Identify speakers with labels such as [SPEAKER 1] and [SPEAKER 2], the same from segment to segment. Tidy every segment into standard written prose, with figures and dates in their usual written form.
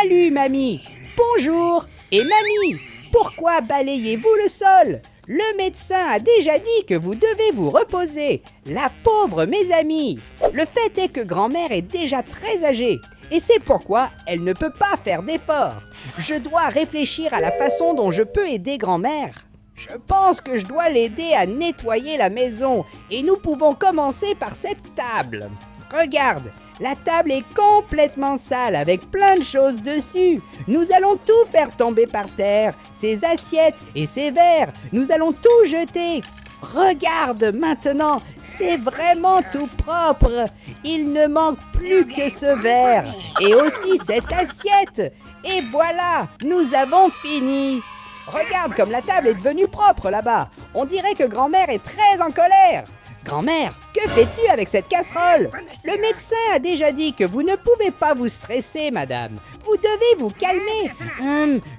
[SPEAKER 1] Salut, mamie. Bonjour. Et mamie, pourquoi balayez-vous le sol? Le médecin a déjà dit que vous devez vous reposer. La pauvre mes amis. Le fait est que grand-mère est déjà très âgée. Et c'est pourquoi elle ne peut pas faire d'efforts. Je dois réfléchir à la façon dont je peux aider grand-mère. Je pense que je dois l'aider à nettoyer la maison. Et nous pouvons commencer par cette table. Regarde, la table est complètement sale avec plein de choses dessus. Nous allons tout faire tomber par terre. Ces assiettes et ces verres, nous allons tout jeter. Regarde maintenant, c'est vraiment tout propre. Il ne manque plus que ce verre et aussi cette assiette. Et voilà, nous avons fini. Regarde comme la table est devenue propre là-bas. On dirait que grand-mère est très en colère. Grand-mère, que fais-tu avec cette casserole? Le médecin a déjà dit que vous ne pouvez pas vous stresser, madame. Vous devez vous calmer.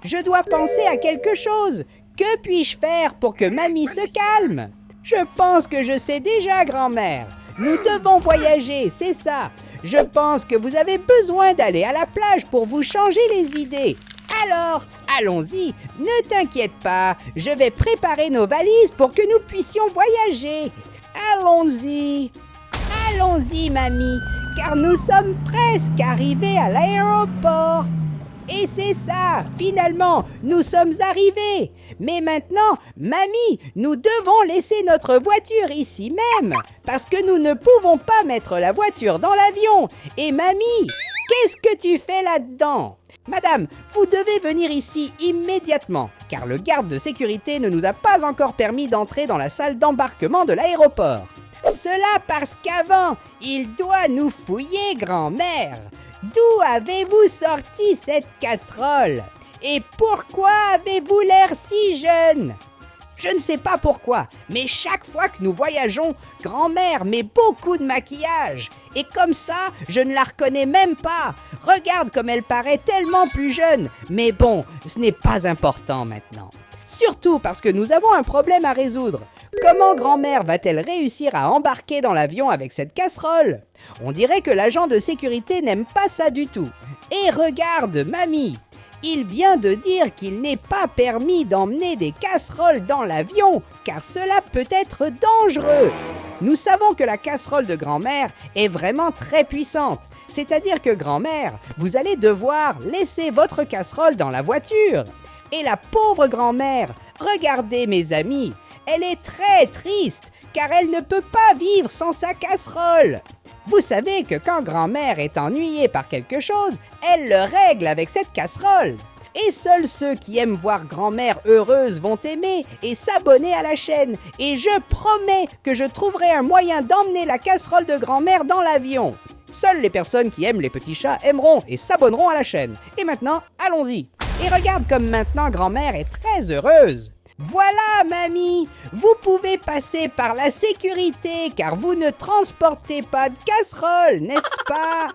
[SPEAKER 1] Je dois penser à quelque chose. Que puis-je faire pour que mamie se calme? Je pense que je sais déjà, grand-mère. Nous devons voyager, c'est ça. Je pense que vous avez besoin d'aller à la plage pour vous changer les idées. Alors, allons-y, ne t'inquiète pas. Je vais préparer nos valises pour que nous puissions voyager. Allons-y, mamie, car nous sommes presque arrivés à l'aéroport. Et c'est ça, finalement, nous sommes arrivés. Mais maintenant, mamie, nous devons laisser notre voiture ici même, parce que nous ne pouvons pas mettre la voiture dans l'avion. Et mamie, qu'est-ce que tu fais là-dedans? Madame, vous devez venir ici immédiatement, car le garde de sécurité ne nous a pas encore permis d'entrer dans la salle d'embarquement de l'aéroport. Cela parce qu'avant, il doit nous fouiller, grand-mère. D'où avez-vous sorti cette casserole? Et pourquoi avez-vous l'air si jeune? Je ne sais pas pourquoi, mais chaque fois que nous voyageons, grand-mère met beaucoup de maquillage. Et comme ça, je ne la reconnais même pas. Regarde comme elle paraît tellement plus jeune. Mais bon, ce n'est pas important maintenant. Surtout parce que nous avons un problème à résoudre. Comment grand-mère va-t-elle réussir à embarquer dans l'avion avec cette casserole? On dirait que l'agent de sécurité n'aime pas ça du tout. Et regarde, mamie, il vient de dire qu'il n'est pas permis d'emmener des casseroles dans l'avion, car cela peut être dangereux. Nous savons que la casserole de grand-mère est vraiment très puissante. C'est-à-dire que grand-mère, vous allez devoir laisser votre casserole dans la voiture. Et la pauvre grand-mère, regardez mes amis, elle est très triste, car elle ne peut pas vivre sans sa casserole. Vous savez que quand grand-mère est ennuyée par quelque chose, elle le règle avec cette casserole. Et seuls ceux qui aiment voir grand-mère heureuse vont aimer et s'abonner à la chaîne. Et je promets que je trouverai un moyen d'emmener la casserole de grand-mère dans l'avion. Seules les personnes qui aiment les petits chats aimeront et s'abonneront à la chaîne. Et maintenant, allons-y. Et regarde comme maintenant grand-mère est très heureuse. Voilà, mamie, vous pouvez passer par la sécurité car vous ne transportez pas de casserole, n'est-ce pas?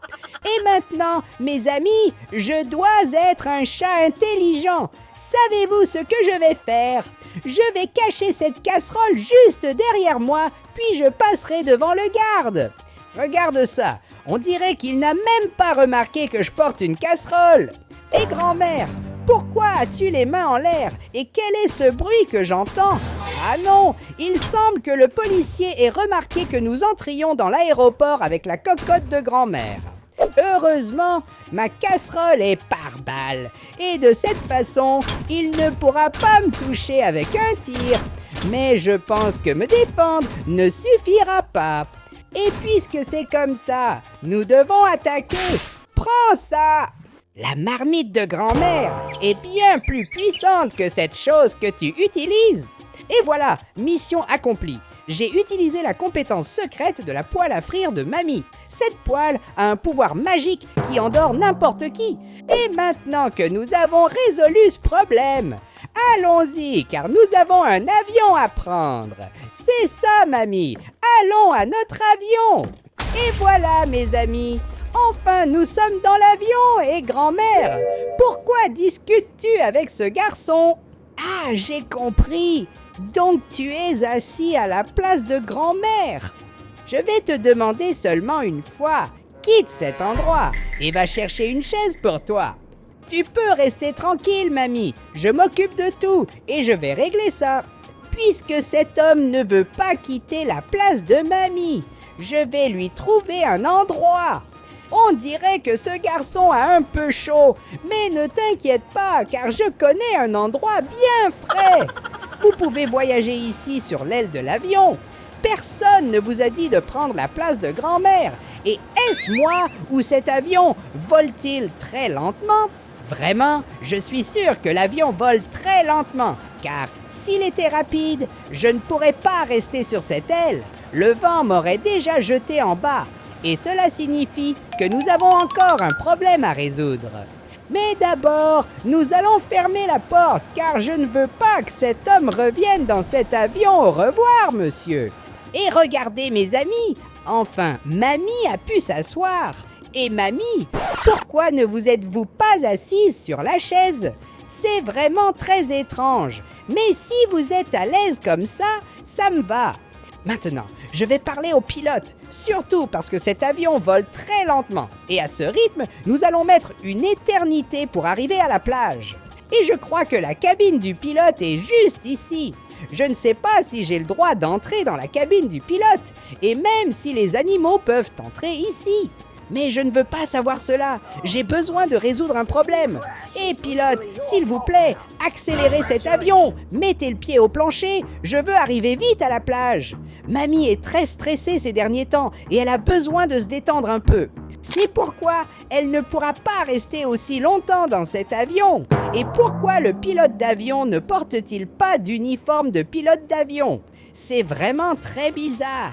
[SPEAKER 1] Et maintenant, mes amis, je dois être un chat intelligent. Savez-vous ce que je vais faire? Je vais cacher cette casserole juste derrière moi, puis je passerai devant le garde. Regarde ça, on dirait qu'il n'a même pas remarqué que je porte une casserole. Et grand-mère, pourquoi as-tu les mains en l'air? Et quel est ce bruit que j'entends? Ah non, il semble que le policier ait remarqué que nous entrions dans l'aéroport avec la cocotte de grand-mère. Heureusement, ma casserole est par balle. Et de cette façon, il ne pourra pas me toucher avec un tir. Mais je pense que me défendre ne suffira pas. Et puisque c'est comme ça, nous devons attaquer. Prends ça! La marmite de grand-mère est bien plus puissante que cette chose que tu utilises. Et voilà, mission accomplie. J'ai utilisé la compétence secrète de la poêle à frire de mamie. Cette poêle a un pouvoir magique qui endort n'importe qui. Et maintenant que nous avons résolu ce problème, allons-y car nous avons un avion à prendre. C'est ça, mamie. Allons à notre avion. Et voilà, mes amis. Enfin, nous sommes dans l'avion et grand-mère, pourquoi discutes-tu avec ce garçon? Ah, j'ai compris. Donc tu es assis à la place de grand-mère. Je vais te demander seulement une fois. Quitte cet endroit et va chercher une chaise pour toi. Tu peux rester tranquille, mamie. Je m'occupe de tout et je vais régler ça. Puisque cet homme ne veut pas quitter la place de mamie, je vais lui trouver un endroit. On dirait que ce garçon a un peu chaud, mais ne t'inquiète pas, car je connais un endroit bien frais. Vous pouvez voyager ici sur l'aile de l'avion. Personne ne vous a dit de prendre la place de grand-mère. Et est-ce moi ou cet avion vole-t-il très lentement? Vraiment, je suis sûr que l'avion vole très lentement, car s'il était rapide, je ne pourrais pas rester sur cette aile. Le vent m'aurait déjà jeté en bas. Et cela signifie que nous avons encore un problème à résoudre. Mais d'abord, nous allons fermer la porte, car je ne veux pas que cet homme revienne dans cet avion. Au revoir, monsieur. Et regardez, mes amis, enfin, mamie a pu s'asseoir. Et mamie, pourquoi ne vous êtes-vous pas assise sur la chaise? C'est vraiment très étrange. Mais si vous êtes à l'aise comme ça me va. Maintenant, je vais parler au pilote, surtout parce que cet avion vole très lentement. Et à ce rythme, nous allons mettre une éternité pour arriver à la plage. Et je crois que la cabine du pilote est juste ici. Je ne sais pas si j'ai le droit d'entrer dans la cabine du pilote, et même si les animaux peuvent entrer ici. Mais je ne veux pas savoir cela, j'ai besoin de résoudre un problème. Et pilote, s'il vous plaît, accélérez cet avion, mettez le pied au plancher, je veux arriver vite à la plage. Mamie est très stressée ces derniers temps et elle a besoin de se détendre un peu. C'est pourquoi elle ne pourra pas rester aussi longtemps dans cet avion. Et pourquoi le pilote d'avion ne porte-t-il pas d'uniforme de pilote d'avion? C'est vraiment très bizarre.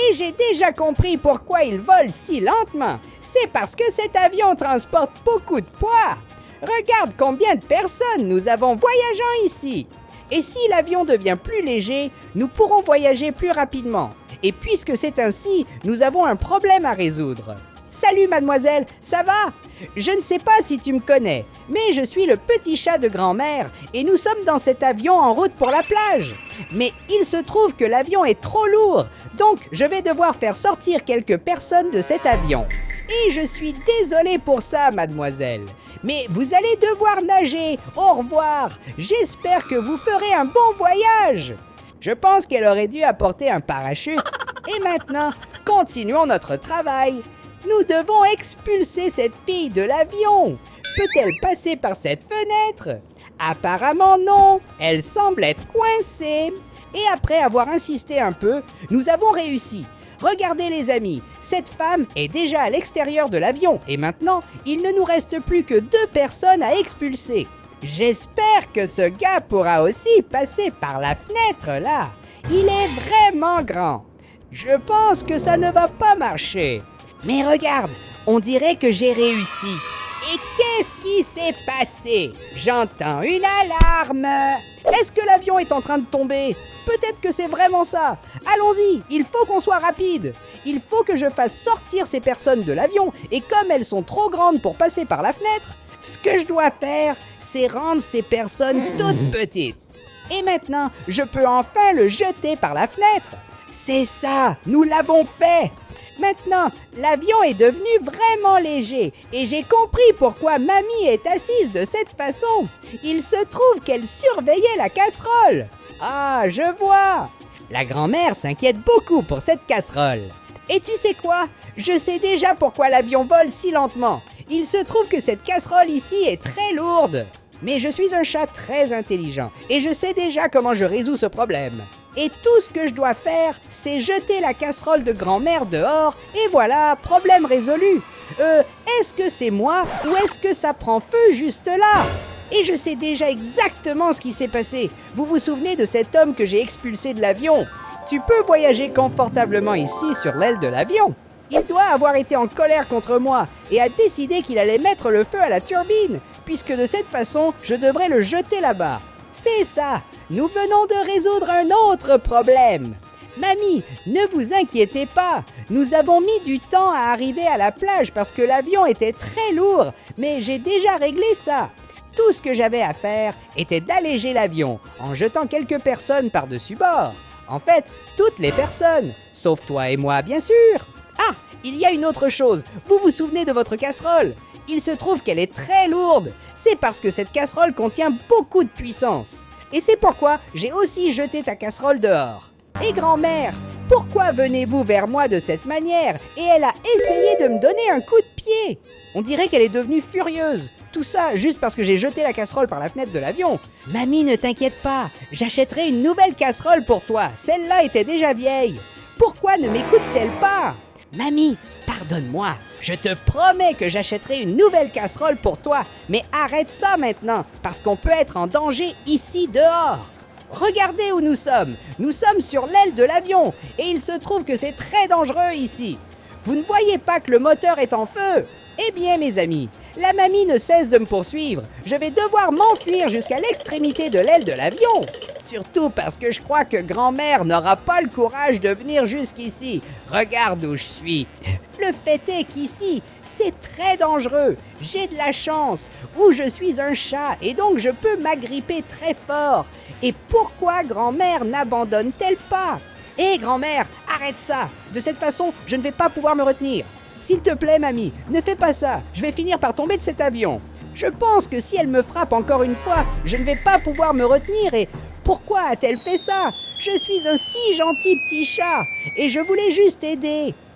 [SPEAKER 1] Et j'ai déjà compris pourquoi il vole si lentement. C'est parce que cet avion transporte beaucoup de poids. Regarde combien de personnes nous avons voyageant ici. Et si l'avion devient plus léger, nous pourrons voyager plus rapidement. Et puisque c'est ainsi, nous avons un problème à résoudre. Salut mademoiselle, ça va? Je ne sais pas si tu me connais, mais je suis le petit chat de grand-mère et nous sommes dans cet avion en route pour la plage. Mais il se trouve que l'avion est trop lourd, donc je vais devoir faire sortir quelques personnes de cet avion. Et je suis désolée pour ça, mademoiselle. Mais vous allez devoir nager. Au revoir. J'espère que vous ferez un bon voyage. Je pense qu'elle aurait dû apporter un parachute. Et maintenant, continuons notre travail. Nous devons expulser cette fille de l'avion. Peut-elle passer par cette fenêtre? Apparemment non. Elle semble être coincée. Et après avoir insisté un peu, nous avons réussi. Regardez les amis, cette femme est déjà à l'extérieur de l'avion et maintenant, il ne nous reste plus que 2 personnes à expulser. J'espère que ce gars pourra aussi passer par la fenêtre là. Il est vraiment grand. Je pense que ça ne va pas marcher. Mais regarde, on dirait que j'ai réussi. Et qu'est-ce qui s'est passé? J'entends une alarme. Est-ce que l'avion est en train de tomber? Peut-être que c'est vraiment ça. Allons-y, il faut qu'on soit rapide. Il faut que je fasse sortir ces personnes de l'avion. Et comme elles sont trop grandes pour passer par la fenêtre, ce que je dois faire, c'est rendre ces personnes toutes petites. Et maintenant, je peux enfin le jeter par la fenêtre. C'est ça, nous l'avons fait. Maintenant, l'avion est devenu vraiment léger et j'ai compris pourquoi mamie est assise de cette façon. Il se trouve qu'elle surveillait la casserole. Ah, je vois. La grand-mère s'inquiète beaucoup pour cette casserole. Et tu sais quoi? Je sais déjà pourquoi l'avion vole si lentement. Il se trouve que cette casserole ici est très lourde. Mais je suis un chat très intelligent et je sais déjà comment je résous ce problème. Et tout ce que je dois faire, c'est jeter la casserole de grand-mère dehors et voilà, problème résolu. Est-ce que c'est moi ou est-ce que ça prend feu juste là? Et je sais déjà exactement ce qui s'est passé. Vous vous souvenez de cet homme que j'ai expulsé de l'avion? Tu peux voyager confortablement ici sur l'aile de l'avion. Il doit avoir été en colère contre moi et a décidé qu'il allait mettre le feu à la turbine, puisque de cette façon, je devrais le jeter là-bas. C'est ça, nous venons de résoudre un autre problème. Mamie, ne vous inquiétez pas, nous avons mis du temps à arriver à la plage parce que l'avion était très lourd, mais j'ai déjà réglé ça. Tout ce que j'avais à faire était d'alléger l'avion en jetant quelques personnes par-dessus bord. En fait, toutes les personnes, sauf toi et moi bien sûr. Ah, il y a une autre chose, vous vous souvenez de votre casserole? Il se trouve qu'elle est très lourde. C'est parce que cette casserole contient beaucoup de puissance. Et c'est pourquoi j'ai aussi jeté ta casserole dehors. Et grand-mère, pourquoi venez-vous vers moi de cette manière? Et elle a essayé de me donner un coup de pied. On dirait qu'elle est devenue furieuse. Tout ça juste parce que j'ai jeté la casserole par la fenêtre de l'avion. Mamie, ne t'inquiète pas, j'achèterai une nouvelle casserole pour toi. Celle-là était déjà vieille. Pourquoi ne m'écoute-t-elle pas? Mamie, pardonne-moi. Je te promets que j'achèterai une nouvelle casserole pour toi. Mais arrête ça maintenant, parce qu'on peut être en danger ici dehors. Regardez où nous sommes. Nous sommes sur l'aile de l'avion. Et il se trouve que c'est très dangereux ici. Vous ne voyez pas que le moteur est en feu? Eh bien, mes amis, la mamie ne cesse de me poursuivre. Je vais devoir m'enfuir jusqu'à l'extrémité de l'aile de l'avion. Surtout parce que je crois que grand-mère n'aura pas le courage de venir jusqu'ici. Regarde où je suis. Le fait est qu'ici, c'est très dangereux. J'ai de la chance. Ou je suis un chat et donc je peux m'agripper très fort. Et pourquoi grand-mère n'abandonne-t-elle pas? Hé grand-mère, arrête ça. De cette façon, je ne vais pas pouvoir me retenir. S'il te plaît, mamie, ne fais pas ça. Je vais finir par tomber de cet avion. Je pense que si elle me frappe encore une fois, je ne vais pas pouvoir me retenir et... Pourquoi a-t-elle fait ça? Je suis un si gentil petit chat et je voulais juste aider.